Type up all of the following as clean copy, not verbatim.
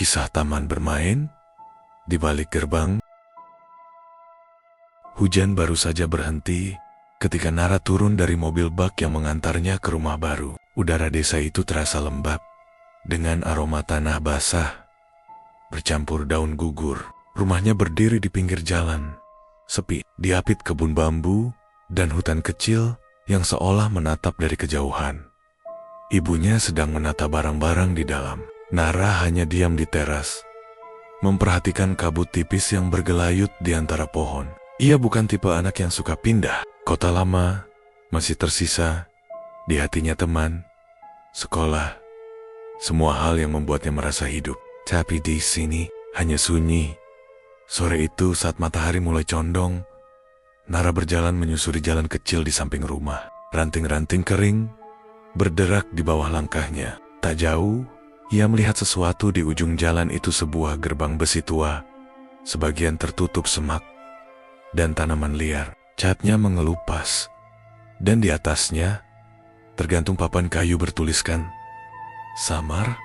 Kisah taman bermain. Di balik gerbang, hujan baru saja berhenti ketika Nara turun dari mobil bak yang mengantarnya ke rumah baru. Udara desa itu terasa lembab dengan aroma tanah basah bercampur daun gugur. Rumahnya berdiri di pinggir jalan, sepi, diapit kebun bambu dan hutan kecil yang seolah menatap dari kejauhan. Ibunya sedang menata barang-barang di dalam. Nara hanya diam di teras, memperhatikan kabut tipis yang bergelayut di antara pohon. Ia bukan tipe anak yang suka pindah. Kota lama masih tersisa, di hatinya teman, sekolah, semua hal yang membuatnya merasa hidup. Tapi di sini hanya sunyi. Sore itu saat matahari mulai condong, Nara berjalan menyusuri jalan kecil di samping rumah. Ranting-ranting kering berderak di bawah langkahnya. Tak jauh, ia melihat sesuatu di ujung jalan itu, sebuah gerbang besi tua, sebagian tertutup semak dan tanaman liar. Catnya mengelupas, dan di atasnya tergantung papan kayu bertuliskan, "Samar,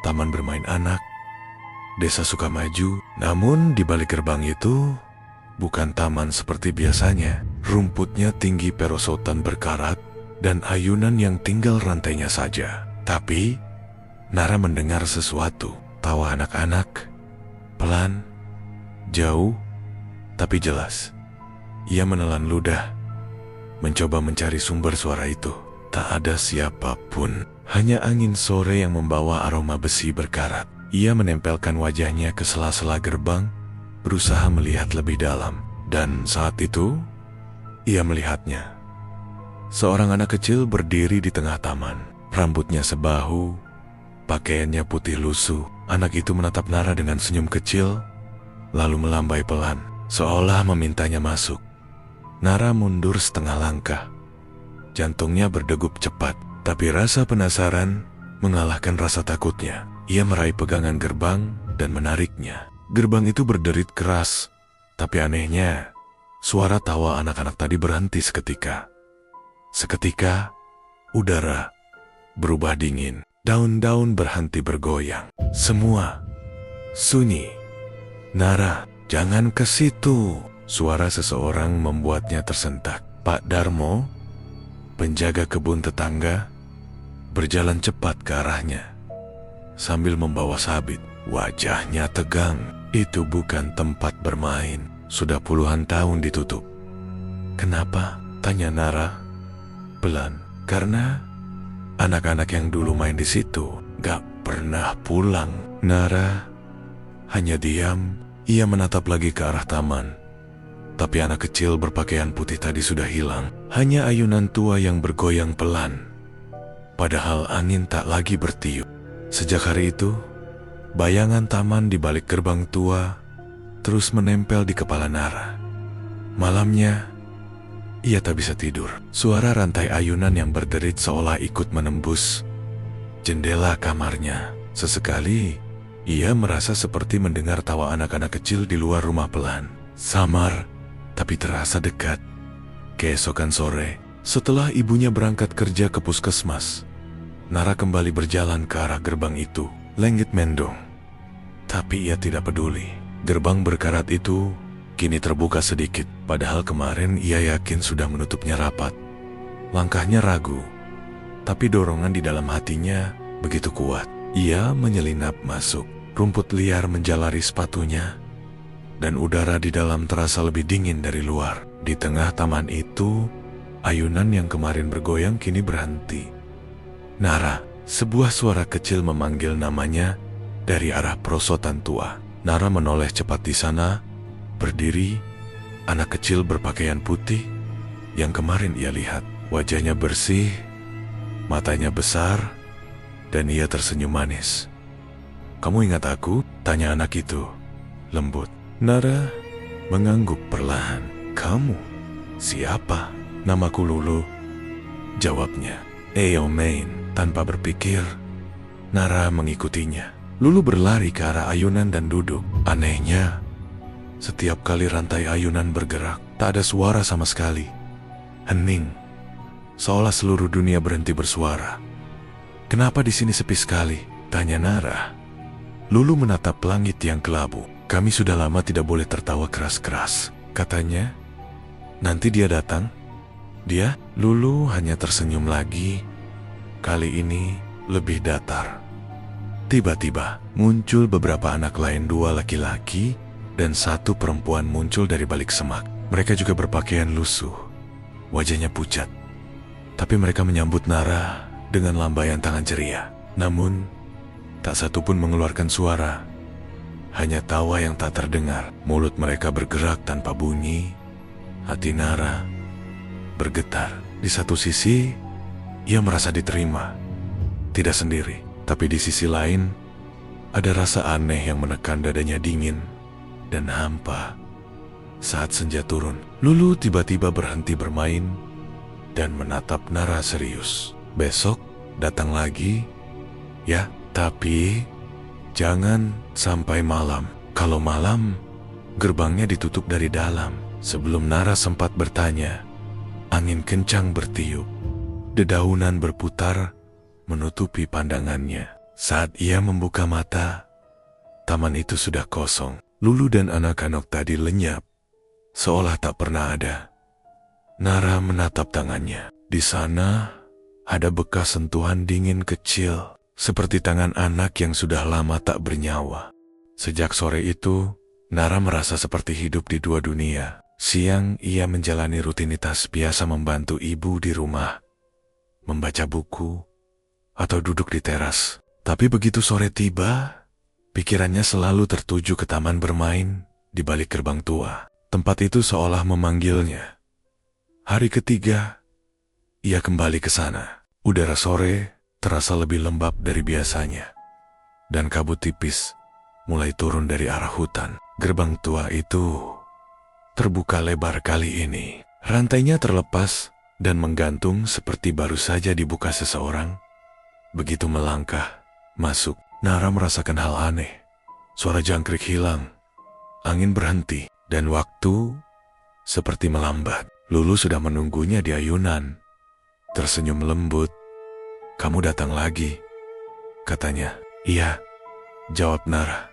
Taman Bermain Anak, Desa Sukamaju." Namun di balik gerbang itu bukan taman seperti biasanya. Rumputnya tinggi, perosotan berkarat, dan ayunan yang tinggal rantainya saja. Tapi Nara mendengar sesuatu, tawa anak-anak, pelan, jauh, tapi jelas. Ia menelan ludah, mencoba mencari sumber suara itu. Tak ada siapapun, hanya angin sore yang membawa aroma besi berkarat. Ia menempelkan wajahnya ke sela-sela gerbang, berusaha melihat lebih dalam. Dan saat itu, ia melihatnya. Seorang anak kecil berdiri di tengah taman, rambutnya sebahu, pakaiannya putih lusuh. Anak itu menatap Nara dengan senyum kecil, lalu melambai pelan, seolah memintanya masuk. Nara mundur setengah langkah. Jantungnya berdegup cepat, tapi rasa penasaran mengalahkan rasa takutnya. Ia meraih pegangan gerbang dan menariknya. Gerbang itu berderit keras, tapi anehnya, suara tawa anak-anak tadi berhenti seketika. Seketika, udara berubah dingin. Daun-daun berhenti bergoyang. Semua sunyi. "Nara, jangan ke situ." Suara seseorang membuatnya tersentak. Pak Darmo, penjaga kebun tetangga, berjalan cepat ke arahnya sambil membawa sabit. Wajahnya tegang. Itu bukan tempat bermain. Sudah puluhan tahun ditutup. "Kenapa?" tanya Nara pelan. "Karena anak-anak yang dulu main di situ gak pernah pulang." Nara hanya diam. Ia menatap lagi ke arah taman. Tapi anak kecil berpakaian putih tadi sudah hilang. Hanya ayunan tua yang bergoyang pelan. Padahal angin tak lagi bertiup. Sejak hari itu, bayangan taman di balik gerbang tua terus menempel di kepala Nara. Malamnya, ia tak bisa tidur. Suara rantai ayunan yang berderit seolah ikut menembus jendela kamarnya. Sesekali, ia merasa seperti mendengar tawa anak-anak kecil di luar rumah pelan. Samar, tapi terasa dekat. Keesokan sore, setelah ibunya berangkat kerja ke puskesmas, Nara kembali berjalan ke arah gerbang itu. Lenggit mendung. Tapi ia tidak peduli. Gerbang berkarat itu kini terbuka sedikit, padahal kemarin ia yakin sudah menutupnya rapat. Langkahnya ragu, tapi dorongan di dalam hatinya begitu kuat. Ia menyelinap masuk. Rumput liar menjalari sepatunya, dan udara di dalam terasa lebih dingin dari luar. Di tengah taman itu, ayunan yang kemarin bergoyang kini berhenti. "Nara!" Sebuah suara kecil memanggil namanya dari arah perosotan tua. Nara menoleh cepat. Di sana berdiri anak kecil berpakaian putih yang kemarin ia lihat. Wajahnya bersih, matanya besar, dan ia tersenyum manis. "Kamu ingat aku?" tanya anak itu lembut. Nara mengangguk perlahan. "Kamu? Siapa?" "Namaku Lulu," jawabnya. Main." Tanpa berpikir, Nara mengikutinya. Lulu berlari ke arah ayunan dan duduk. Anehnya, setiap kali rantai ayunan bergerak, tak ada suara sama sekali. Hening, seolah seluruh dunia berhenti bersuara. "Kenapa di sini sepi sekali?" tanya Nara. Lulu menatap langit yang kelabu. Kami sudah lama tidak boleh tertawa keras-keras, katanya. Nanti dia datang. Dia? Lulu hanya tersenyum lagi. Kali ini lebih datar. Tiba-tiba muncul beberapa anak lain, 2 laki-laki dan 1 perempuan muncul dari balik semak. Mereka juga berpakaian lusuh, wajahnya pucat. Tapi mereka menyambut Nara dengan lambaian tangan ceria. Namun, tak satu pun mengeluarkan suara. Hanya tawa yang tak terdengar. Mulut mereka bergerak tanpa bunyi. Hati Nara bergetar. Di satu sisi, ia merasa diterima. Tidak sendiri. Tapi di sisi lain, ada rasa aneh yang menekan dadanya dingin dan hampa. Saat senja turun, Lulu tiba-tiba berhenti bermain dan menatap Nara serius. Besok datang lagi, ya, tapi jangan sampai malam. Kalau malam, gerbangnya ditutup dari dalam. Sebelum Nara sempat bertanya, angin kencang bertiup. Dedaunan berputar menutupi pandangannya. Saat ia membuka mata, taman itu sudah kosong. Lulu dan anak-anak tadi lenyap, seolah tak pernah ada. Nara menatap tangannya. Di sana ada bekas sentuhan dingin kecil, seperti tangan anak yang sudah lama tak bernyawa. Sejak sore itu, Nara merasa seperti hidup di 2 dunia. Siang ia menjalani rutinitas biasa, membantu ibu di rumah, membaca buku, atau duduk di teras. Tapi begitu sore tiba, pikirannya selalu tertuju ke taman bermain di balik gerbang tua. Tempat itu seolah memanggilnya. Hari ketiga, ia kembali ke sana. Udara sore terasa lebih lembab dari biasanya, dan kabut tipis mulai turun dari arah hutan. Gerbang tua itu terbuka lebar kali ini. Rantainya terlepas dan menggantung seperti baru saja dibuka seseorang. Begitu melangkah masuk, Nara merasakan hal aneh. Suara jangkrik hilang, angin berhenti, dan waktu seperti melambat. Lulu sudah menunggunya di ayunan. Tersenyum lembut. "Kamu datang lagi," katanya. "Iya," jawab Nara.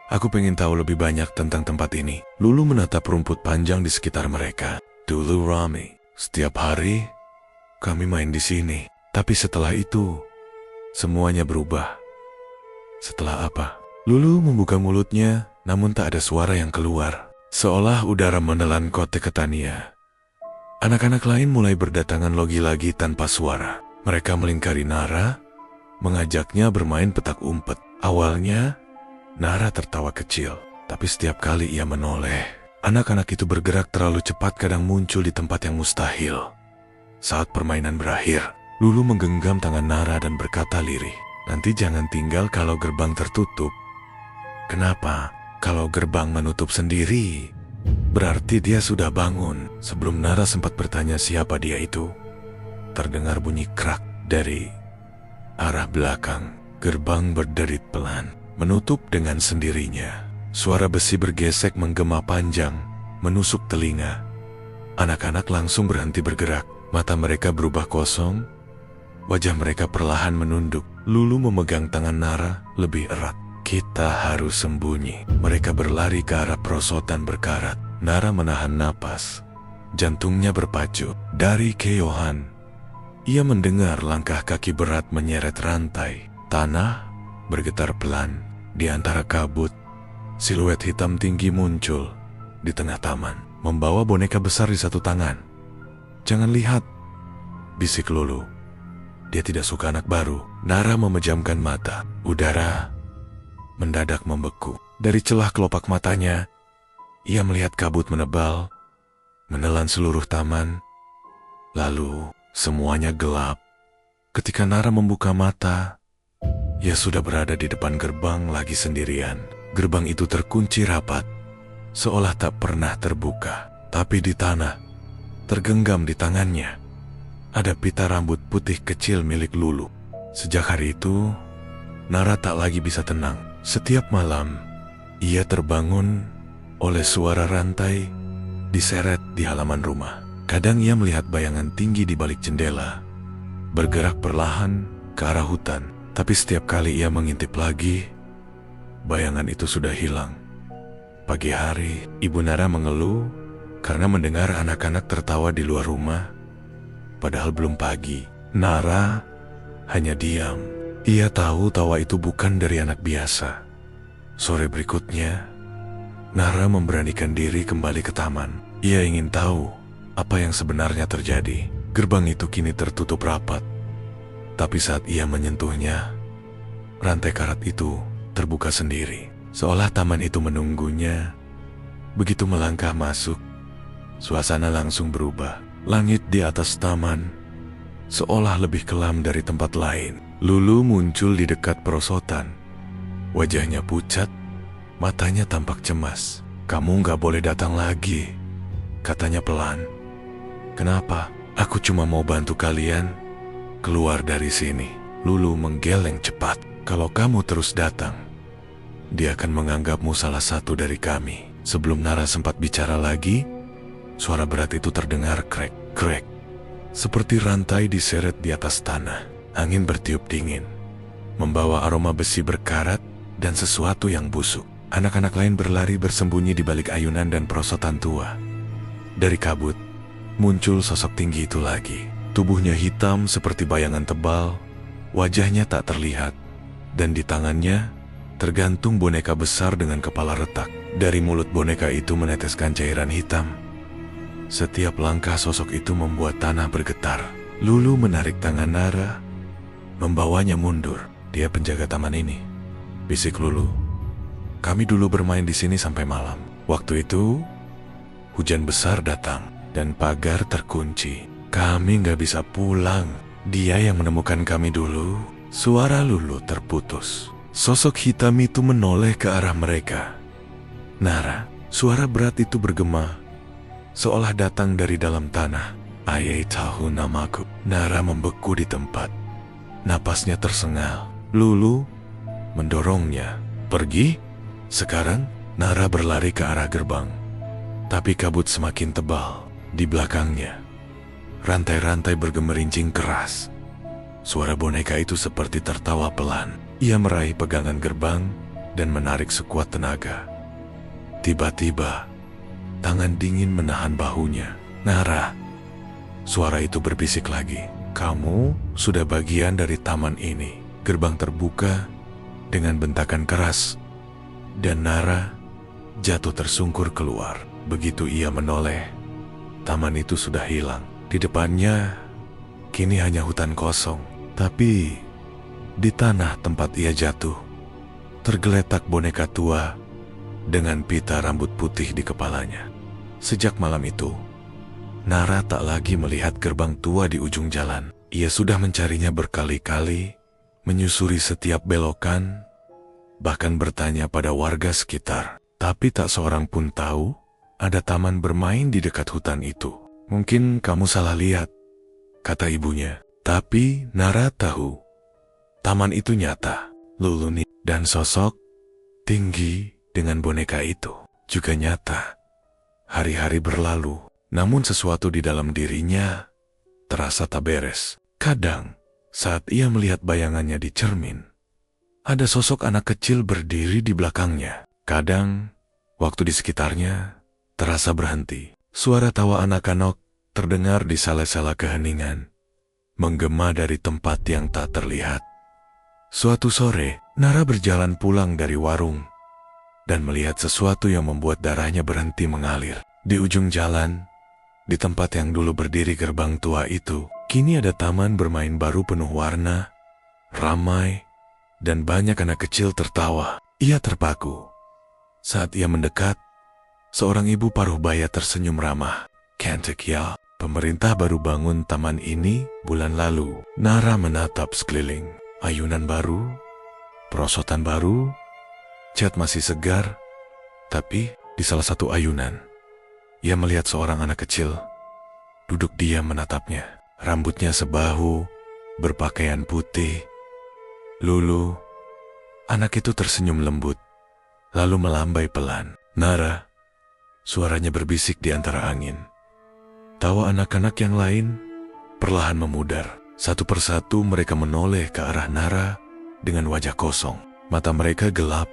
"Aku pengen tahu lebih banyak tentang tempat ini." Lulu menatap rumput panjang di sekitar mereka. "Dulu ramai. Setiap hari kami main di sini. Tapi setelah itu, semuanya berubah." "Setelah apa?" Lulu membuka mulutnya, namun tak ada suara yang keluar. Seolah udara menelan kotak Tania. Anak-anak lain mulai berdatangan lagi tanpa suara. Mereka melingkari Nara, mengajaknya bermain petak umpet. Awalnya, Nara tertawa kecil, tapi setiap kali ia menoleh, anak-anak itu bergerak terlalu cepat, kadang muncul di tempat yang mustahil. Saat permainan berakhir, Lulu menggenggam tangan Nara dan berkata lirih, "Nanti jangan tinggal kalau gerbang tertutup." "Kenapa? Kalau gerbang menutup sendiri, berarti dia sudah bangun." Sebelum Nara sempat bertanya siapa dia itu, terdengar bunyi krak dari arah belakang. Gerbang berderit pelan, menutup dengan sendirinya. Suara besi bergesek menggema panjang, menusuk telinga. Anak-anak langsung berhenti bergerak. Mata mereka berubah kosong. Wajah mereka perlahan menunduk. Lulu memegang tangan Nara lebih erat. "Kita harus sembunyi." Mereka berlari ke arah perosotan berkarat. Nara menahan napas. Jantungnya berpacu. Dari kejauhan, ia mendengar langkah kaki berat menyeret rantai. Tanah bergetar pelan. Di antara kabut, siluet hitam tinggi muncul di tengah taman, membawa boneka besar di satu tangan. "Jangan lihat," bisik Lulu. Dia tidak suka anak baru. Nara memejamkan mata. Udara mendadak membeku. Dari celah kelopak matanya, ia melihat kabut menebal, menelan seluruh taman. Lalu, semuanya gelap. Ketika Nara membuka mata, ia sudah berada di depan gerbang lagi sendirian. Gerbang itu terkunci rapat, seolah tak pernah terbuka. Tapi di tanah, tergenggam di tangannya, ada pita rambut putih kecil milik Lulu. Sejak hari itu, Nara tak lagi bisa tenang. Setiap malam, ia terbangun oleh suara rantai diseret di halaman rumah. Kadang ia melihat bayangan tinggi di balik jendela, bergerak perlahan ke arah hutan. Tapi setiap kali ia mengintip lagi, bayangan itu sudah hilang. Pagi hari, Ibu Nara mengeluh karena mendengar anak-anak tertawa di luar rumah. Padahal belum pagi. Nara hanya diam. Ia tahu tawa itu bukan dari anak biasa. Sore berikutnya, Nara memberanikan diri kembali ke taman. Ia ingin tahu apa yang sebenarnya terjadi. Gerbang itu kini tertutup rapat. Tapi saat ia menyentuhnya, rantai karat itu terbuka sendiri. Seolah taman itu menunggunya. Begitu melangkah masuk, suasana langsung berubah. Langit di atas taman seolah lebih kelam dari tempat lain. Lulu muncul di dekat perosotan. Wajahnya pucat, matanya tampak cemas. "Kamu gak boleh datang lagi," katanya pelan. "Kenapa? Aku cuma mau bantu kalian keluar dari sini." Lulu menggeleng cepat. "Kalau kamu terus datang, dia akan menganggapmu salah satu dari kami." Sebelum Nara sempat bicara lagi, suara berat itu terdengar krek-krek. Seperti rantai diseret di atas tanah. Angin bertiup dingin, membawa aroma besi berkarat dan sesuatu yang busuk. Anak-anak lain berlari bersembunyi di balik ayunan dan perosotan tua. Dari kabut, muncul sosok tinggi itu lagi. Tubuhnya hitam seperti bayangan tebal, wajahnya tak terlihat, dan di tangannya tergantung boneka besar dengan kepala retak. Dari mulut boneka itu meneteskan cairan hitam. Setiap langkah sosok itu membuat tanah bergetar. Lulu menarik tangan Nara, membawanya mundur. "Dia penjaga taman ini," bisik Lulu. "Kami dulu bermain di sini sampai malam. Waktu itu, hujan besar datang dan pagar terkunci. Kami gak bisa pulang. Dia yang menemukan kami dulu." Suara Lulu terputus. Sosok hitam itu menoleh ke arah mereka. "Nara," suara berat itu bergema, seolah datang dari dalam tanah. "Ayah tahu namaku." Nara membeku di tempat. Napasnya tersengal. Lulu mendorongnya. "Pergi." Sekarang Nara berlari ke arah gerbang. Tapi kabut semakin tebal di belakangnya. Rantai-rantai bergemerincing keras. Suara boneka itu seperti tertawa pelan. Ia meraih pegangan gerbang dan menarik sekuat tenaga. Tiba-tiba, tangan dingin menahan bahunya. "Nara," suara itu berbisik lagi. "Kamu sudah bagian dari taman ini." Gerbang terbuka dengan bentakan keras, dan Nara jatuh tersungkur keluar. Begitu ia menoleh, taman itu sudah hilang. Di depannya, kini hanya hutan kosong. Tapi, di tanah tempat ia jatuh, tergeletak boneka tua dengan pita rambut putih di kepalanya. Sejak malam itu, Nara tak lagi melihat gerbang tua di ujung jalan. Ia sudah mencarinya berkali-kali, menyusuri setiap belokan, bahkan bertanya pada warga sekitar. Tapi tak seorang pun tahu ada taman bermain di dekat hutan itu. "Mungkin kamu salah lihat," kata ibunya. Tapi Nara tahu, taman itu nyata. Lulu dan sosok tinggi dengan boneka itu juga nyata. Hari-hari berlalu. Namun sesuatu di dalam dirinya terasa tak beres. Kadang, saat ia melihat bayangannya di cermin, ada sosok anak kecil berdiri di belakangnya. Kadang, waktu di sekitarnya terasa berhenti. Suara tawa anak-anak terdengar di sela-sela keheningan, menggema dari tempat yang tak terlihat. Suatu sore, Nara berjalan pulang dari warung dan melihat sesuatu yang membuat darahnya berhenti mengalir. Di ujung jalan, di tempat yang dulu berdiri gerbang tua itu, kini ada taman bermain baru penuh warna, ramai, dan banyak anak kecil tertawa. Ia terpaku. Saat ia mendekat, seorang ibu paruh baya tersenyum ramah. "Kentekia, pemerintah baru bangun taman ini bulan lalu." Nara menatap sekeliling. Ayunan baru, perosotan baru, cat masih segar. Tapi di salah satu ayunan, ia melihat seorang anak kecil duduk diam menatapnya. Rambutnya sebahu, berpakaian putih. Lulu, anak itu tersenyum lembut, lalu melambai pelan. "Nara," suaranya berbisik di antara angin. Tawa anak-anak yang lain perlahan memudar. Satu persatu mereka menoleh ke arah Nara dengan wajah kosong. Mata mereka gelap,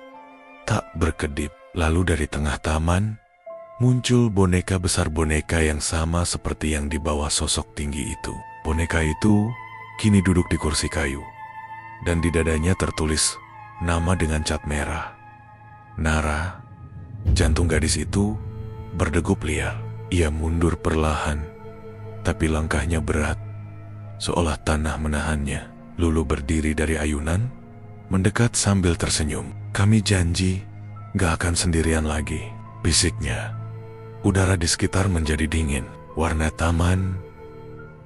tak berkedip. Lalu dari tengah taman, muncul boneka besar, boneka yang sama seperti yang di bawah sosok tinggi itu. Boneka itu kini duduk di kursi kayu, dan di dadanya tertulis nama dengan cat merah. Nara. Jantung gadis itu berdegup liar. Ia mundur perlahan, tapi langkahnya berat, seolah tanah menahannya. Lulu berdiri dari ayunan, mendekat sambil tersenyum. "Kami janji gak akan sendirian lagi," bisiknya. Udara di sekitar menjadi dingin. Warna taman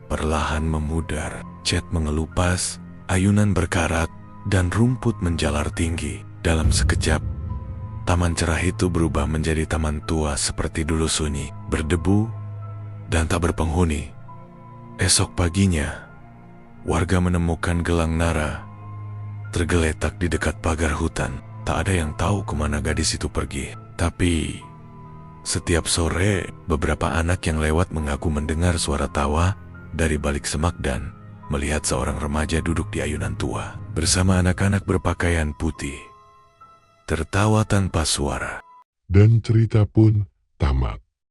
perlahan memudar. Cat mengelupas, ayunan berkarat, dan rumput menjalar tinggi. Dalam sekejap, taman cerah itu berubah menjadi taman tua seperti dulu, sunyi, berdebu, dan tak berpenghuni. Esok paginya, warga menemukan gelang Nara tergeletak di dekat pagar hutan. Tak ada yang tahu kemana gadis itu pergi. Tapi setiap sore, beberapa anak yang lewat mengaku mendengar suara tawa dari balik semak dan melihat seorang remaja duduk di ayunan tua bersama anak-anak berpakaian putih, tertawa tanpa suara. Dan cerita pun tamat.